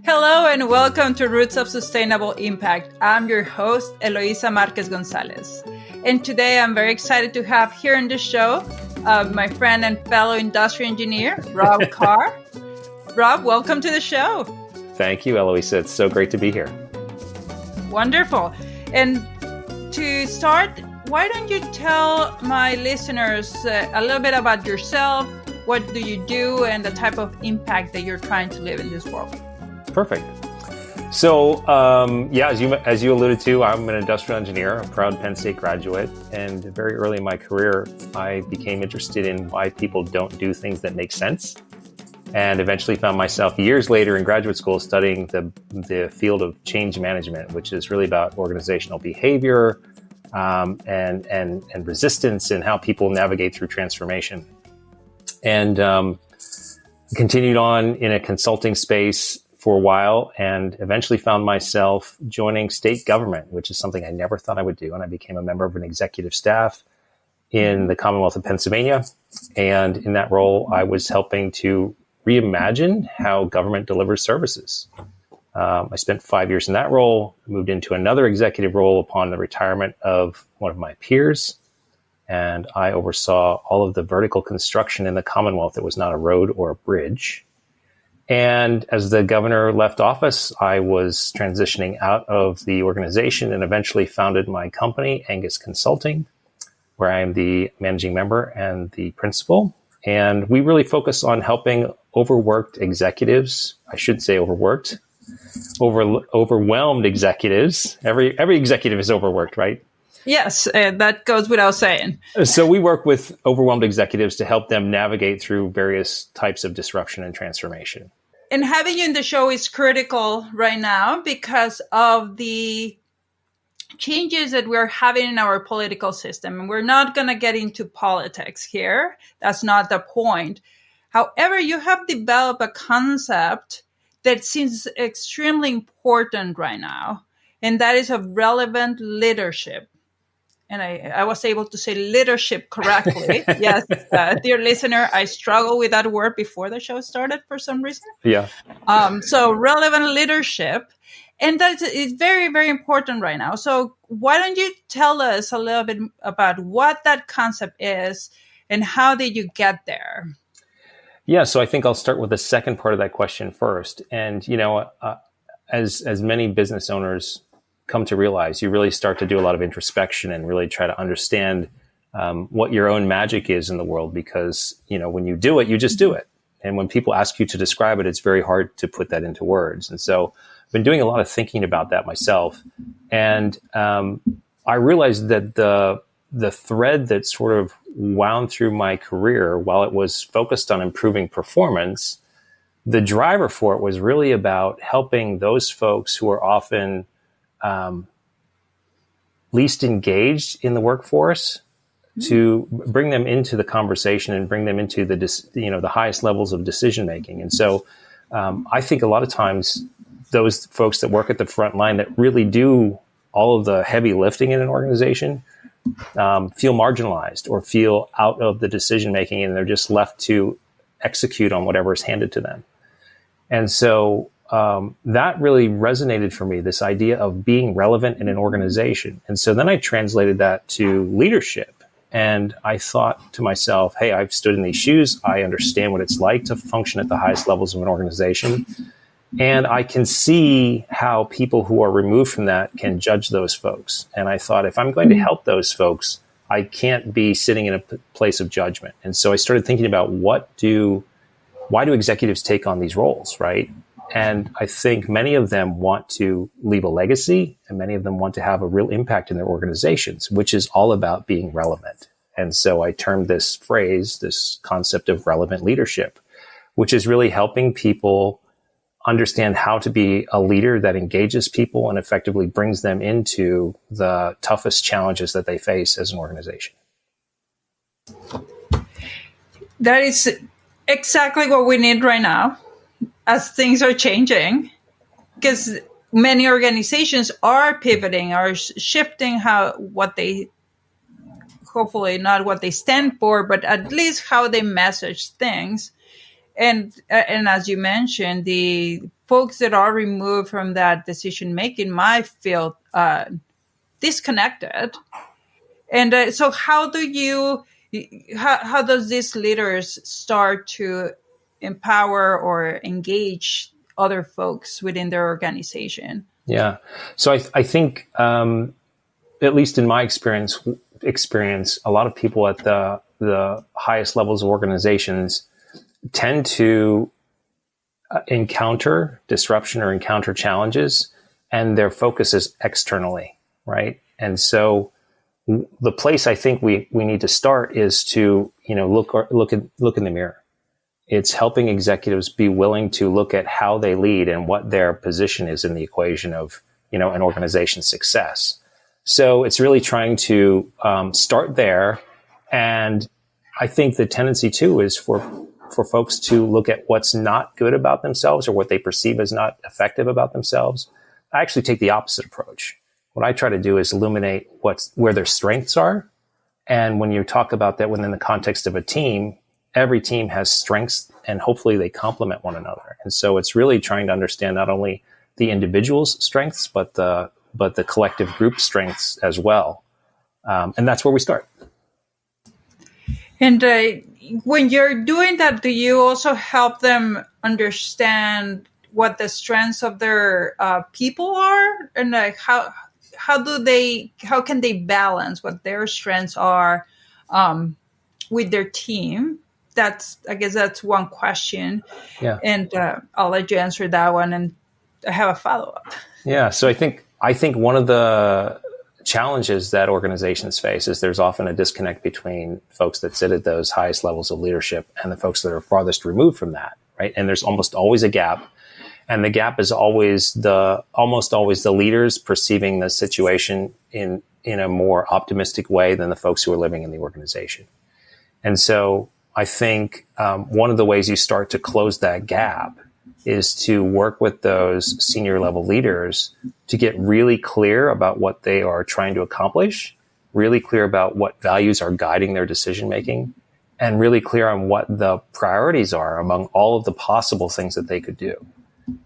Hello and welcome to Roots of Sustainable Impact. I'm your host, Eloisa Marquez Gonzalez. And today I'm very excited to have here on the show my friend and fellow industrial engineer, Rob Carr. Rob, welcome to the show. Thank you, Eloisa. It's so great to be here. Wonderful. And to start, why don't you tell my listeners a little bit about yourself, what do you do, and the type of impact that you're trying to live in this world? Perfect. So, as you alluded to, I'm an industrial engineer, a proud Penn State graduate, and very early in my career, I became interested in why people don't do things that make sense, and eventually found myself years later in graduate school studying the field of change management, which is really about organizational behavior and resistance and how people navigate through transformation. And continued on in a consulting space for a while, and eventually found myself joining state government, which is something I never thought I would do. And I became a member of an executive staff in the Commonwealth of Pennsylvania. And in that role, I was helping to reimagine how government delivers services. I spent 5 years in that role, moved into another executive role upon the retirement of one of my peers. And I oversaw all of the vertical construction in the Commonwealth that was not a road or a bridge. And as the governor left office, I was transitioning out of the organization and eventually founded my company, Angus Consulting, where I am the managing member and the principal. And we really focus on helping overworked executives. I should say overworked, overwhelmed executives. Every executive is overworked, right? Yes, that goes without saying. So we work with overwhelmed executives to help them navigate through various types of disruption and transformation. And having you in the show is critical right now because of the changes that we're having in our political system. And we're not going to get into politics here. That's not the point. However, you have developed a concept that seems extremely important right now, and that is of relevant leadership. And I was able to say leadership correctly. Yes, dear listener, I struggled with that word before the show started for some reason. Yeah. So relevant leadership. And that is very, very important right now. So why don't you tell us a little bit about what that concept is and how did you get there? Yeah, so I think I'll start with the second part of that question first. And, as many business owners come to realize, you really start to do a lot of introspection and really try to understand what your own magic is in the world, because, when you do it, you just do it. And when people ask you to describe it, it's very hard to put that into words. And so I've been doing a lot of thinking about that myself. And I realized that the thread that sort of wound through my career, while it was focused on improving performance, the driver for it was really about helping those folks who are often least engaged in the workforce to bring them into the conversation and bring them into the highest levels of decision making. And so I think a lot of times those folks that work at the front line that really do all of the heavy lifting in an organization feel marginalized or feel out of the decision making, and they're just left to execute on whatever is handed to them. And so that really resonated for me, this idea of being relevant in an organization. And so then I translated that to leadership. And I thought to myself, hey, I've stood in these shoes. I understand what it's like to function at the highest levels of an organization. And I can see how people who are removed from that can judge those folks. And I thought, if I'm going to help those folks, I can't be sitting in a place of judgment. And so I started thinking about why do executives take on these roles, right? And I think many of them want to leave a legacy, and many of them want to have a real impact in their organizations, which is all about being relevant. And so I termed this phrase, this concept of relevant leadership, which is really helping people understand how to be a leader that engages people and effectively brings them into the toughest challenges that they face as an organization. That is exactly what we need right now, as things are changing, because many organizations are pivoting, are shifting hopefully not what they stand for, but at least how they message things. And as you mentioned, the folks that are removed from that decision making might feel disconnected. And so how does these leaders start to empower or engage other folks within their organization? Yeah. So I think, at least in my experience, a lot of people at the highest levels of organizations tend to encounter disruption or encounter challenges, and their focus is externally, right? And so the place I think we need to start is to, look in the mirror. It's helping executives be willing to look at how they lead and what their position is in the equation of, an organization's success. So it's really trying to start there. And I think the tendency too is for folks to look at what's not good about themselves or what they perceive as not effective about themselves. I actually take the opposite approach. What I try to do is illuminate where their strengths are. And when you talk about that within the context of a team, every team has strengths and hopefully they complement one another. And so it's really trying to understand not only the individual's strengths, but the collective group strengths as well. And that's where we start. And when you're doing that, do you also help them understand what the strengths of their people are? And how can they balance what their strengths are with their team? I guess that's one question. Yeah. And I'll let you answer that one, and I have a follow-up. Yeah. So I think one of the challenges that organizations face is there's often a disconnect between folks that sit at those highest levels of leadership and the folks that are farthest removed from that, right? And there's almost always a gap. And the gap is almost always the leaders perceiving the situation in a more optimistic way than the folks who are living in the organization. And so I think one of the ways you start to close that gap is to work with those senior level leaders to get really clear about what they are trying to accomplish, really clear about what values are guiding their decision making, and really clear on what the priorities are among all of the possible things that they could do.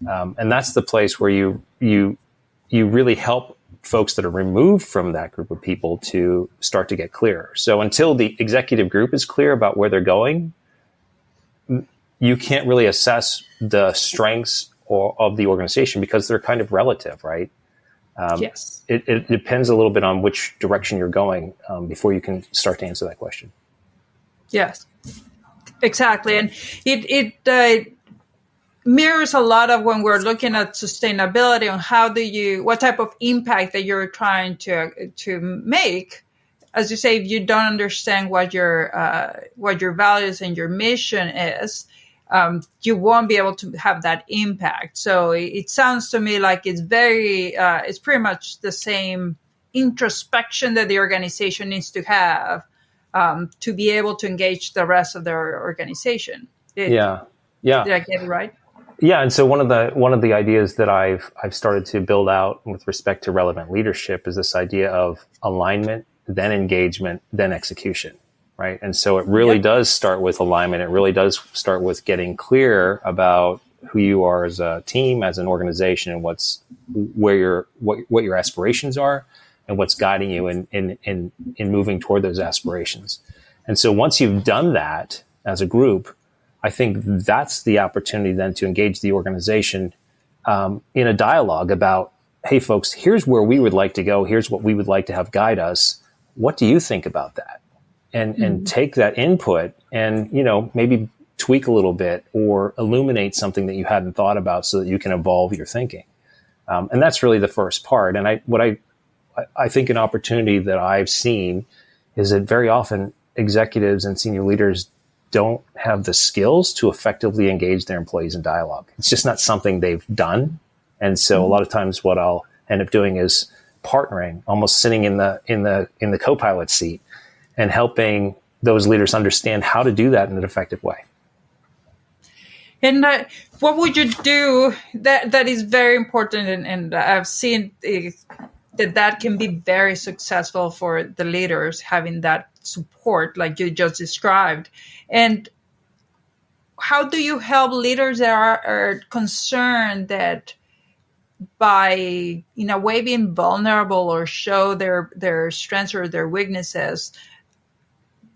And that's the place where you really help folks that are removed from that group of people to start to get clearer. So until the executive group is clear about where they're going, you can't really assess the strengths of the organization because they're kind of relative, right? Yes. It depends a little bit on which direction you're going before you can start to answer that question. Yes, exactly. And it mirrors a lot of when we're looking at sustainability on what type of impact that you're trying to make. As you say, if you don't understand what your values and your mission is, you won't be able to have that impact. So it sounds to me like it's pretty much the same introspection that the organization needs to have to be able to engage the rest of their organization. Yeah. Did I get it right? Yeah, and so one of the ideas that I've started to build out with respect to relevant leadership is this idea of alignment, then engagement, then execution, right? And so it really does start with alignment. It really does start with getting clear about who you are as a team, as an organization, and what your aspirations are, and what's guiding you in moving toward those aspirations. And so once you've done that as a group, I think that's the opportunity then to engage the organization in a dialogue about, hey, folks, here's where we would like to go. Here's what we would like to have guide us. What do you think about that? And take that input and, maybe tweak a little bit or illuminate something that you hadn't thought about so that you can evolve your thinking. And that's really the first part. And I think an opportunity that I've seen is that very often executives and senior leaders don't have the skills to effectively engage their employees in dialogue. It's just not something they've done. And so a lot of times what I'll end up doing is partnering, almost sitting in the co-pilot seat and helping those leaders understand how to do that in an effective way. And what would you do that is very important, and I've seen that can be very successful for the leaders having that support like you just described. And how do you help leaders that are concerned that by, in a way, being vulnerable or show their strengths or their weaknesses,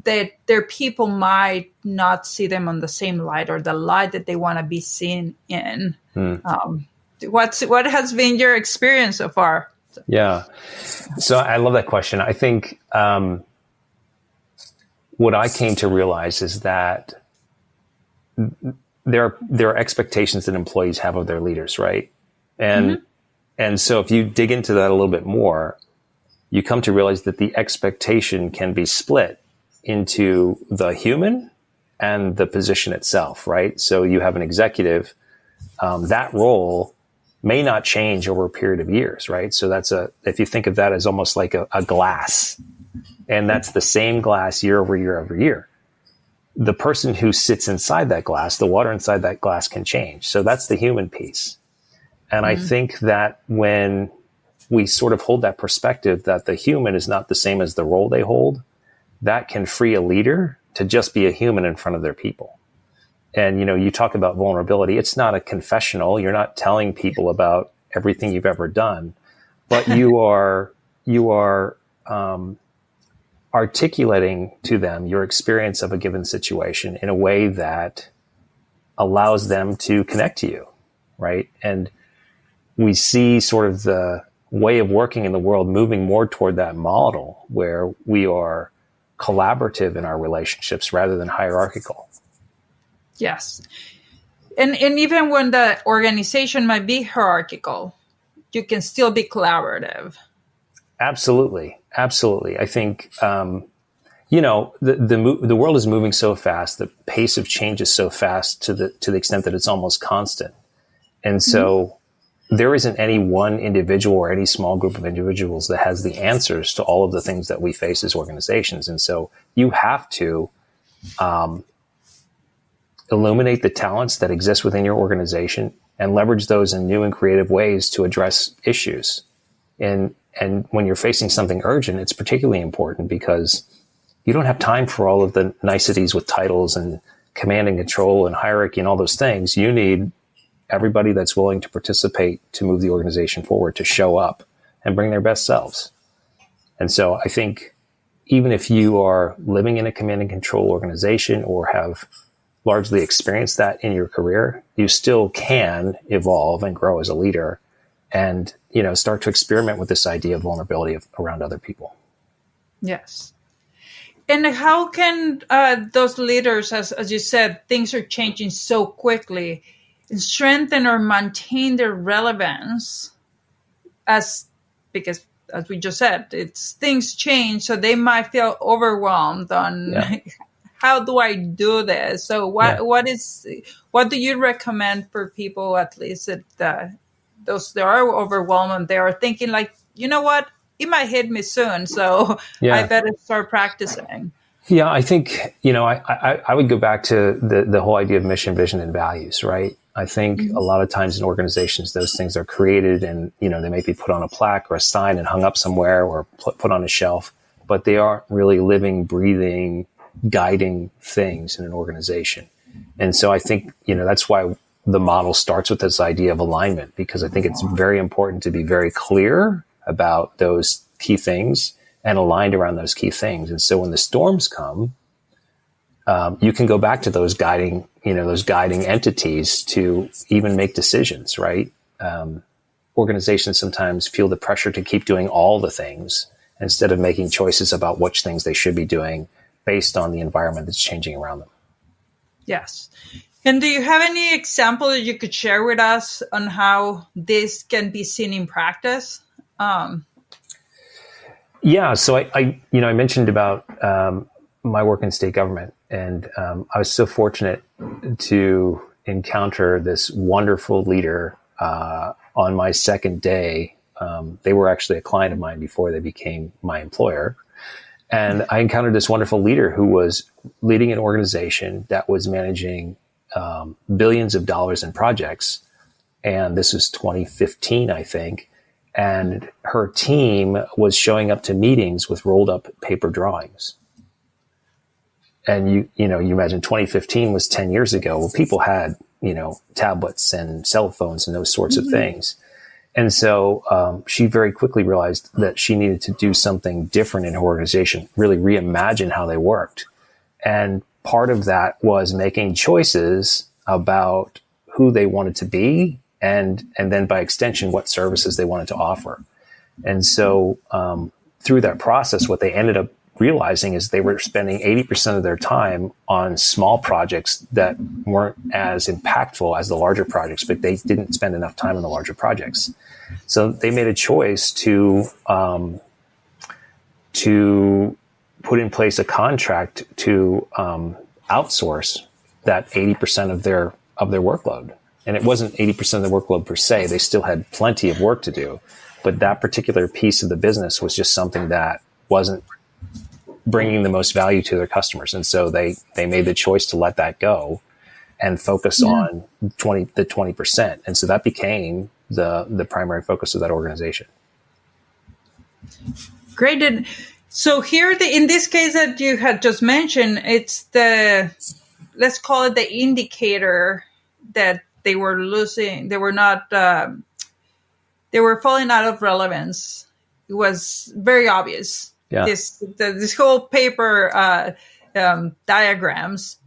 that their people might not see them on the same light or the light that they want to be seen in? What has been your experience so far? Yeah. So I love that question. I think what I came to realize is that there are expectations that employees have of their leaders, right? And so if you dig into that a little bit more, you come to realize that the expectation can be split into the human and the position itself, right? So you have an executive, that role may not change over a period of years, right? So if you think of that as almost like a glass, and that's the same glass year over year over year. The person who sits inside that glass, the water inside that glass can change. So that's the human piece. And I think that when we sort of hold that perspective that the human is not the same as the role they hold, that can free a leader to just be a human in front of their people. And, you talk about vulnerability. It's not a confessional. You're not telling people about everything you've ever done, but you are articulating to them your experience of a given situation in a way that allows them to connect to you, right? And we see sort of the way of working in the world moving more toward that model where we are collaborative in our relationships rather than hierarchical. Yes. And even when the organization might be hierarchical, you can still be collaborative. Absolutely. I think, the world is moving so fast. The pace of change is so fast to the extent that it's almost constant. And so there isn't any one individual or any small group of individuals that has the answers to all of the things that we face as organizations. And so you have to, illuminate the talents that exist within your organization and leverage those in new and creative ways to address issues. And when you're facing something urgent, it's particularly important because you don't have time for all of the niceties with titles and command and control and hierarchy and all those things. You need everybody that's willing to participate to move the organization forward, to show up and bring their best selves. And so I think even if you are living in a command and control organization or have largely experienced that in your career, you still can evolve and grow as a leader and, start to experiment with this idea of vulnerability around other people. Yes. And how can those leaders, as you said, things are changing so quickly, strengthen or maintain their relevance because as we just said, things change, so they might feel overwhelmed on how do I do this? So what do you recommend for people, at least that those that are overwhelmed, they are thinking like, you know what, it might hit me soon, so I better start practicing. Yeah, I think, I would go back to the whole idea of mission, vision, and values, right? I think a lot of times in organizations, those things are created and, they may be put on a plaque or a sign and hung up somewhere or put on a shelf, but they aren't really living, breathing, guiding things in an organization. And so I think, that's why the model starts with this idea of alignment, because I think it's very important to be very clear about those key things and aligned around those key things. And so when the storms come, you can go back to those guiding entities to even make decisions, right? Organizations sometimes feel the pressure to keep doing all the things instead of making choices about which things they should be doing based on the environment that's changing around them. Yes. And do you have any example that you could share with us on how this can be seen in practice? Yeah. So I mentioned about my work in state government, and I was so fortunate to encounter this wonderful leader on my second day. They were actually a client of mine before they became my employer. And I encountered this wonderful leader who was leading an organization that was managing billions of dollars in projects. And this was 2015, I think. And her team was showing up to meetings with rolled up paper drawings. And you imagine 2015 was 10 years ago. Well, people had, tablets and cell phones and those sorts of things. And so she very quickly realized that she needed to do something different in her organization, really reimagine how they worked. And part of that was making choices about who they wanted to be and then by extension, what services they wanted to offer. And so through that process, what they ended up realizing is they were spending 80% of their time on small projects that weren't as impactful as the larger projects, but they didn't spend enough time on the larger projects. So they made a choice to put in place a contract to outsource that 80% of their workload. And it wasn't 80% of the workload per se. They still had plenty of work to do, but that particular piece of the business was just something that wasn't bringing the most value to their customers. And so they made the choice to let that go and focus on the 20%. And so that became the primary focus of that organization. Great. And so here, in this case that you had just mentioned, it's let's call it the indicator that they were losing. They were not, they were falling out of relevance. It was very obvious. Yeah. This whole paper diagrams.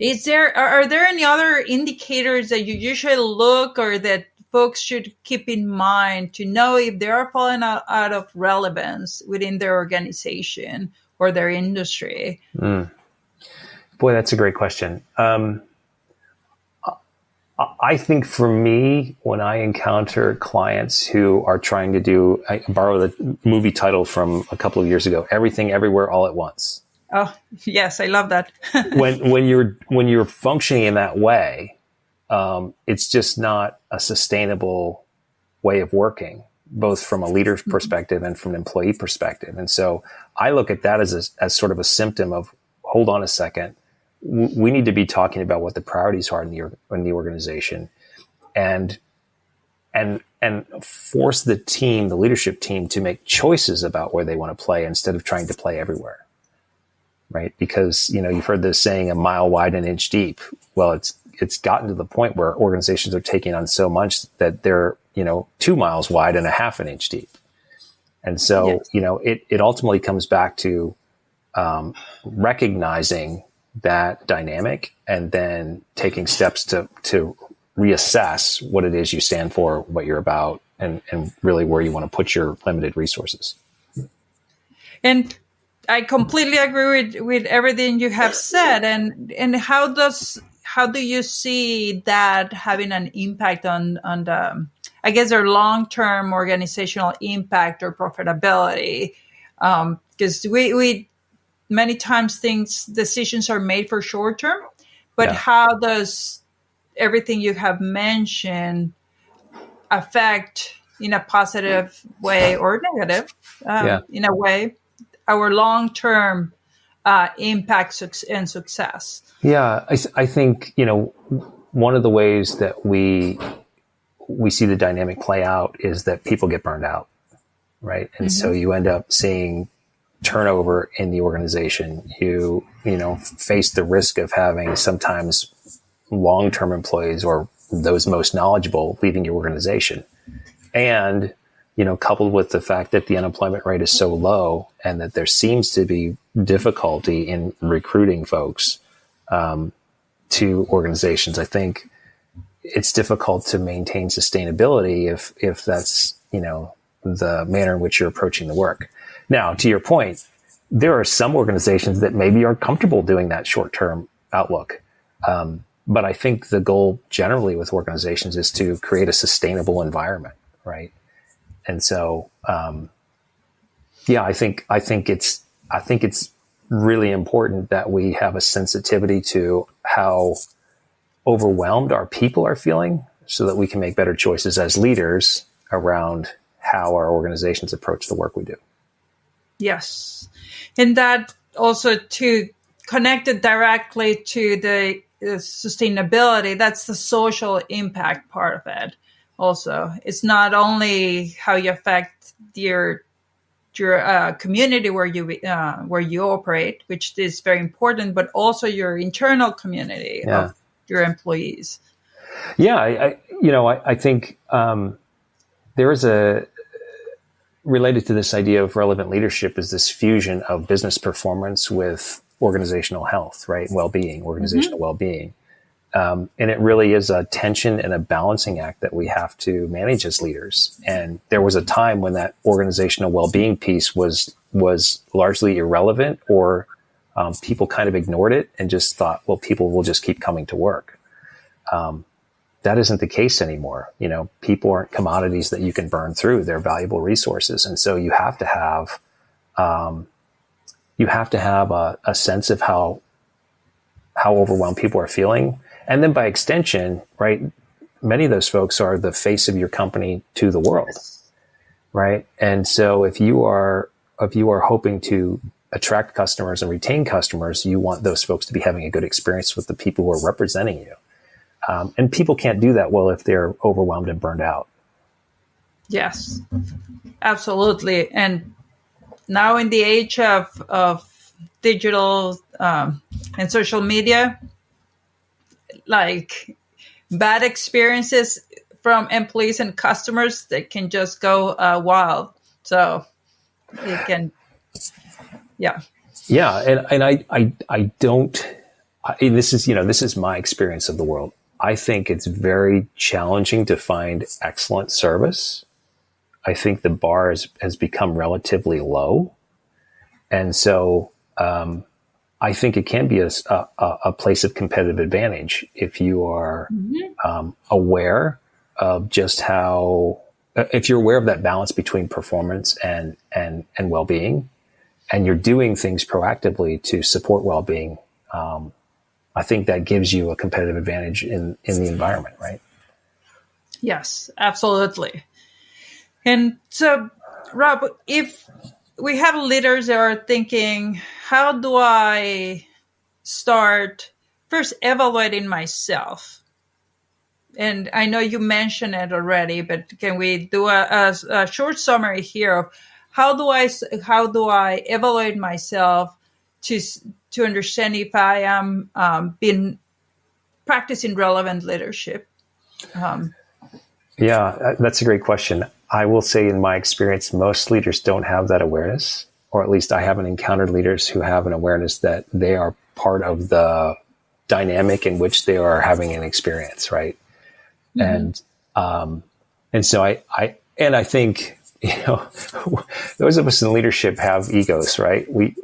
Are there any other indicators that you usually look or that folks should keep in mind to know if they are falling out of relevance within their organization or their industry? Boy, that's a great question. I think for me, when I encounter clients who are trying to do, I borrow the movie title from a couple of years ago, Everything Everywhere All at Once. Oh, yes, I love that. when you're functioning in that way, it's just not a sustainable way of working, both from a leader's perspective and from an employee perspective. And so I look at that as sort of a symptom of, hold on a second. We need to be talking about what the priorities are in the organization, and force the team, the leadership team, to make choices about where they want to play instead of trying to play everywhere, right? Because you've heard this saying, a mile wide, an inch deep. Well, it's gotten to the point where organizations are taking on so much that they're 2 miles wide and a half an inch deep, and so yes. It ultimately comes back to recognizing that dynamic and then taking steps to reassess what it is you stand for, what you're about, and really where you want to put your limited resources. And I completely agree with everything you have said. And how do you see that having an impact on the, I guess, their long-term organizational impact or profitability? Because we many times decisions are made for short term, but how does everything you have mentioned affect in a positive way or negative, in a way, our long-term impact and success? Yeah, I think, one of the ways that we see the dynamic play out is that people get burned out, right? And so you end up seeing turnover in the organization. You face the risk of having sometimes long-term employees or those most knowledgeable leaving your organization. And, coupled with the fact that the unemployment rate is so low and that there seems to be difficulty in recruiting folks to organizations, I think it's difficult to maintain sustainability if that's, the manner in which you're approaching the work. Now, to your point, there are some organizations that maybe are comfortable doing that short-term outlook. But I think the goal generally with organizations is to create a sustainable environment, right? And so, I think it's really important that we have a sensitivity to how overwhelmed our people are feeling so that we can make better choices as leaders around how our organizations approach the work we do. Yes. And that also to connect it directly to the sustainability, that's the social impact part of it. Also, it's not only how you affect your your community where you operate, which is very important, but also your internal community of your employees. Yeah, I think there is related to this idea of relevant leadership is this fusion of business performance with organizational health, right? Well-being, organizational well-being. And it really is a tension and a balancing act that we have to manage as leaders. And there was a time when that organizational well-being piece was largely irrelevant, or people kind of ignored it and just thought, well, people will just keep coming to work. That isn't the case anymore. People aren't commodities that you can burn through. They're valuable resources. And so you have to have a sense of how overwhelmed people are feeling. And then by extension, right, many of those folks are the face of your company to the world, right? And so if you are hoping to attract customers and retain customers, you want those folks to be having a good experience with the people who are representing you. And people can't do that well if they're overwhelmed and burned out. Yes, absolutely. And now in the age of digital and social media, like bad experiences from employees and customers, they can just go wild. So it can, yeah. Yeah, and I don't. This is my experience of the world. I think it's very challenging to find excellent service. I think the bar has become relatively low. And so I think it can be a place of competitive advantage if you are aware of just how, if you're aware of that balance between performance and well-being, and you're doing things proactively to support well-being. I think that gives you a competitive advantage in the environment, right? Yes, absolutely. And so, Rob, if we have leaders that are thinking, how do I start first evaluating myself? And I know you mentioned it already, but can we do a short summary here of how do I evaluate myself to understand if I am been practicing relevant leadership? Yeah, that's a great question. I will say in my experience, most leaders don't have that awareness, or at least I haven't encountered leaders who have an awareness that they are part of the dynamic in which they are having an experience, right? Mm-hmm. And so I think, those of us in leadership have egos, right? We're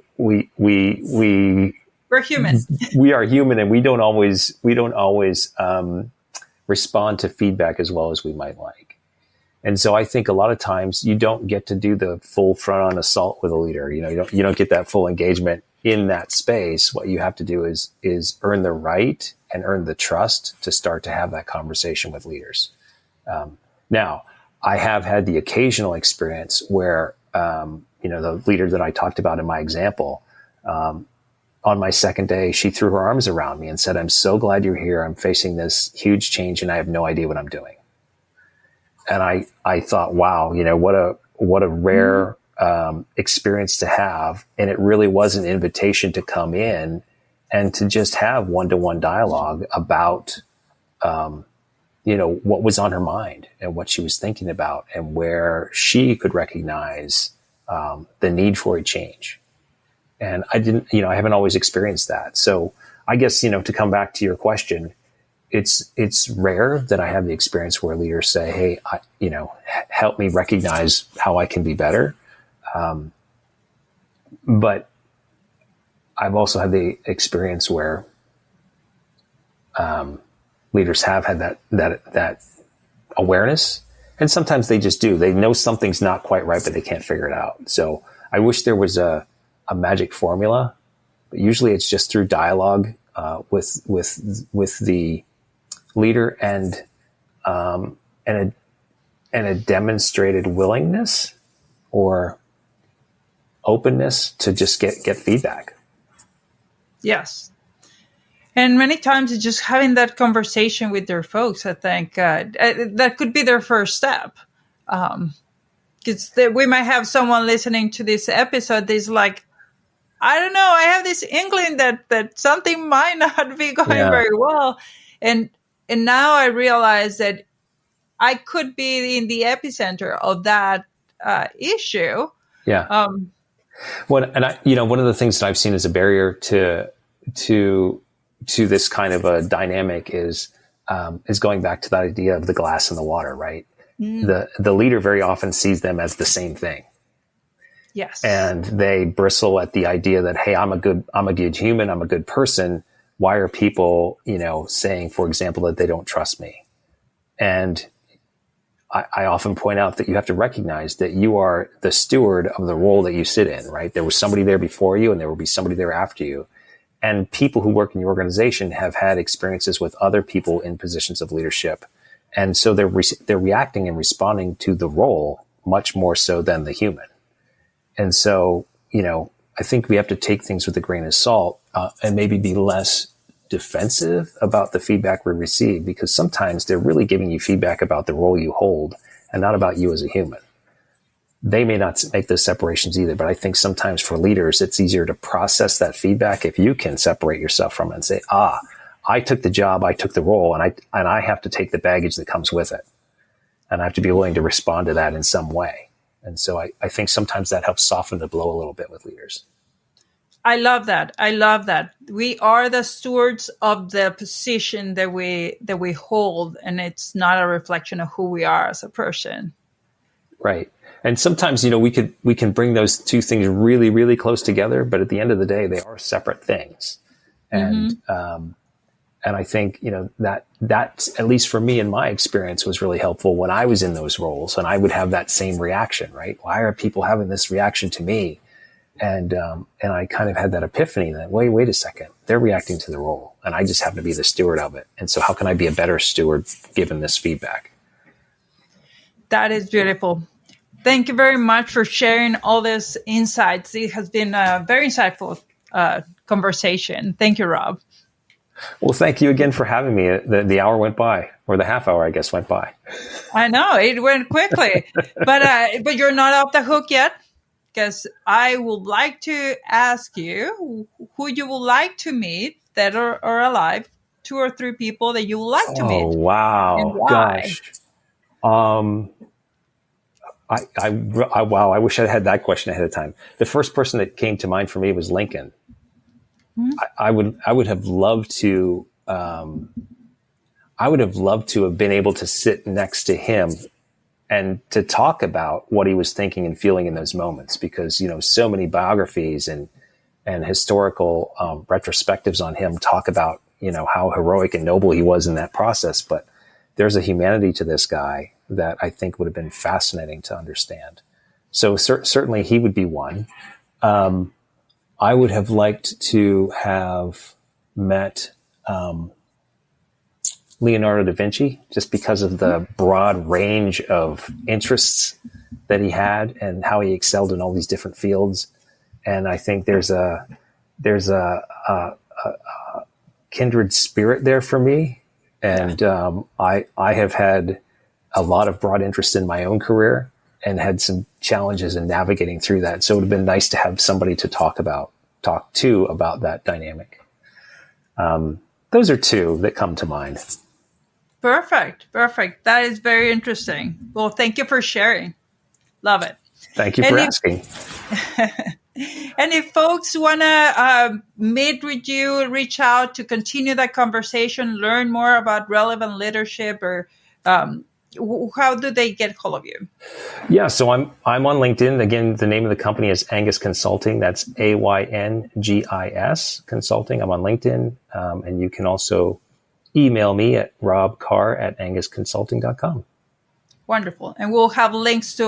human. We are human, and we don't always respond to feedback as well as we might like. And so I think a lot of times you don't get to do the full front-on assault with a leader. You don't get that full engagement in that space. What you have to do is earn the right and earn the trust to start to have that conversation with leaders. Now, I have had the occasional experience where, the leader that I talked about in my example, on my second day, she threw her arms around me and said, "I'm so glad you're here. I'm facing this huge change and I have no idea what I'm doing." And I thought, wow, what a rare experience to have. And it really was an invitation to come in and to just have one-to-one dialogue about, what was on her mind and what she was thinking about and where she could recognize the need for a change. And I haven't always experienced that. So I guess, to come back to your question, it's rare that I have the experience where leaders say, "Hey, help me recognize how I can be better." But I've also had the experience where leaders have had that awareness, and sometimes they just do. They know something's not quite right, but they can't figure it out. So I wish there was a magic formula, but usually it's just through dialogue with the leader and a demonstrated willingness or openness to just get feedback. Yes. And many times it's just having that conversation with their folks. I think that could be their first step. Because we might have someone listening to this episode that's like, I don't know, I have this inkling that something might not be going very well. And now I realize that I could be in the epicenter of that issue. Yeah. One of the things that I've seen as a barrier to this kind of a dynamic is going back to that idea of the glass and the water, right? The leader very often sees them as the same thing. Yes. And they bristle at the idea that, hey, I'm a good human. I'm a good person. Why are people, saying, for example, that they don't trust me? And I often point out that you have to recognize that you are the steward of the role that you sit in, right? There was somebody there before you and there will be somebody there after you. And people who work in your organization have had experiences with other people in positions of leadership. And so they're reacting and responding to the role much more so than the human. And so, I think we have to take things with a grain of salt and maybe be less defensive about the feedback we receive, because sometimes they're really giving you feedback about the role you hold and not about you as a human. They may not make those separations either, but I think sometimes for leaders, it's easier to process that feedback if you can separate yourself from it and say, I took the job, I took the role, and I have to take the baggage that comes with it. And I have to be willing to respond to that in some way. And so I think sometimes that helps soften the blow a little bit with leaders. I love that. We are the stewards of the position that we hold, and it's not a reflection of who we are as a person. Right. And sometimes, we can bring those two things really, really close together, but at the end of the day, they are separate things. And and I think, that at least for me in my experience was really helpful when I was in those roles, and I would have that same reaction, right? Why are people having this reaction to me? And I kind of had that epiphany that, wait a second, they're reacting to the role and I just happen to be the steward of it. And so how can I be a better steward given this feedback? That is beautiful. Thank you very much for sharing all these insights. It has been a very insightful conversation. Thank you, Rob. Well, thank you again for having me. The hour went by, or the half hour, I guess, went by. I know, it went quickly. But you're not off the hook yet, because I would like to ask you who you would like to meet that are alive, 2 or 3 people that you would like to meet. Oh, wow. And why? Gosh. Wow, I wish I had that question ahead of time. The first person that came to mind for me was Lincoln. I would have loved to have been able to sit next to him and to talk about what he was thinking and feeling in those moments, because, so many biographies and historical retrospectives on him talk about, how heroic and noble he was in that process. But there's a humanity to this guy that I think would have been fascinating to understand. So certainly he would be one. I would have liked to have met Leonardo da Vinci, just because of the broad range of interests that he had and how he excelled in all these different fields. And I think there's a kindred spirit there for me. And I have had a lot of broad interest in my own career and had some challenges in navigating through that. So it would have been nice to have somebody to talk to about that dynamic. Those are 2 that come to mind. Perfect. That is very interesting. Well, thank you for sharing. Love it. Thank you for asking. And if folks want to meet with you, reach out to continue that conversation, learn more about relevant leadership, or how do they get hold of you? Yeah, so I'm on LinkedIn. Again, the name of the company is Angus Consulting. That's AYNGIS Consulting. I'm on LinkedIn. And you can also email me at robcarr@angusconsulting.com. Wonderful. And we'll have links to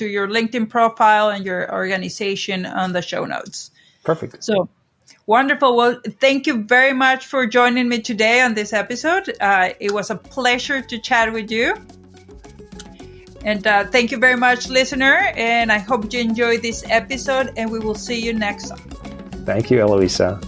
your LinkedIn profile and your organization on the show notes. Perfect. So wonderful. Well, thank you very much for joining me today on this episode. It was a pleasure to chat with you. And thank you very much, listener. And I hope you enjoyed this episode, and we will see you next time. Thank you, Eloisa.